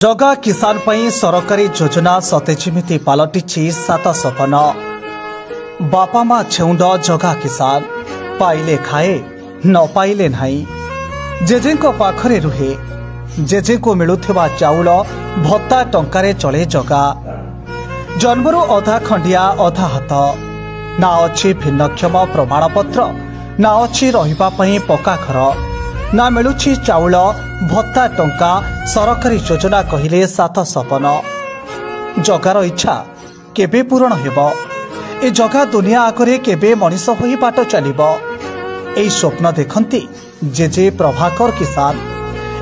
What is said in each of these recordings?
जगा किसान पई सरकारी योजना सतेजिमिति पालटिछि सात सपन। बापा माँ छेउंड जगा किसान पाइले खाए न पाइले नहीं। जेजेको पाखरे रुहे जेजे को मिलुथिबा चाउल भत्ता टंकारे चले जगा। जन्मरू अधा खंडिया अधा हाथ ना अच्छी भिन्नक्षम प्रमाणपत्र ना अच्छी रहिबा पई पक्का घर ना मिलुछि चाउल भत्ता टंका। सरकारी योजना कहिले सात सपन। जगार इच्छा केबे पूरण हेबो? ए जगा दुनिया आगरे केबे मनीष होई बाट चलिबो? एई स्वप्न देखंती जेजे प्रभाकर किसान।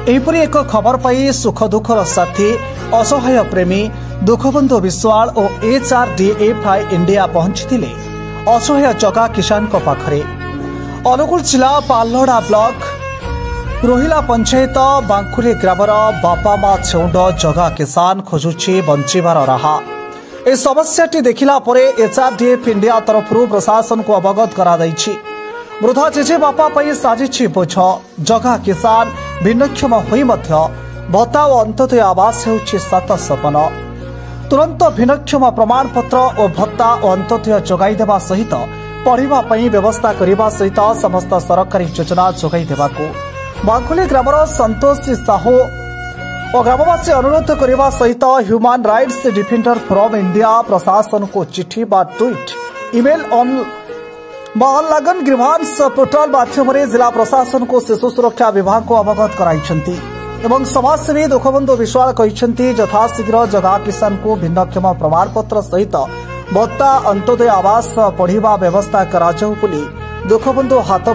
एहिपरि एक खबर पाई सुख दुखर साथी असहाय प्रेमी दुखबंधु विश्वाल और HRDFI इंडिया पहुंचथिले असहाय जगा किसान को पाखरे। अनुगुल जिला पालहड़ा ब्लॉक रोहिला पंचायत बांकुली ग्रामर बापा माँ छेउंड जगा किसान खोजुछि बंचिबार राहा। ए समस्याटी देखिला परे HRDF इंडिया तरफ प्रशासन को अवगत करा दैछि। वृद्धा जेजे बापा पई साजिछि बोझ। जगा किसान भिन्नक्षम होई मध्य भत्ता और अंत्योदय आवास हेउछि सात सपन। तुरंत भिन्नक्षम प्रमाणपत्र और भत्ता और अंत्योदय जोगाई देबा सहित पढ़िबा पई व्यवस्था करिबा सहित समस्त सरकारी योजना जोगाई देबाकू बांकुली ग्रामर संतोष साहू और ग्रामवासी अनुरोध करने सहित human rights defender from India प्रशासन को चिठी बा tweet email online grievance portal माध्यम जिला प्रशासन को शिशु सुरक्षा विभाग को अवगत कराइछंती एवं समाजसेवी दुखबंधु विश्वाल कहते यथाशीघ्र जगा किसान को भिन्नक्षम प्रमाणपत्र सहित भत्ता अंत्योदय आवास पढ़िबा व्यवस्था करा जाऊ बोली दुखबंधु हाथ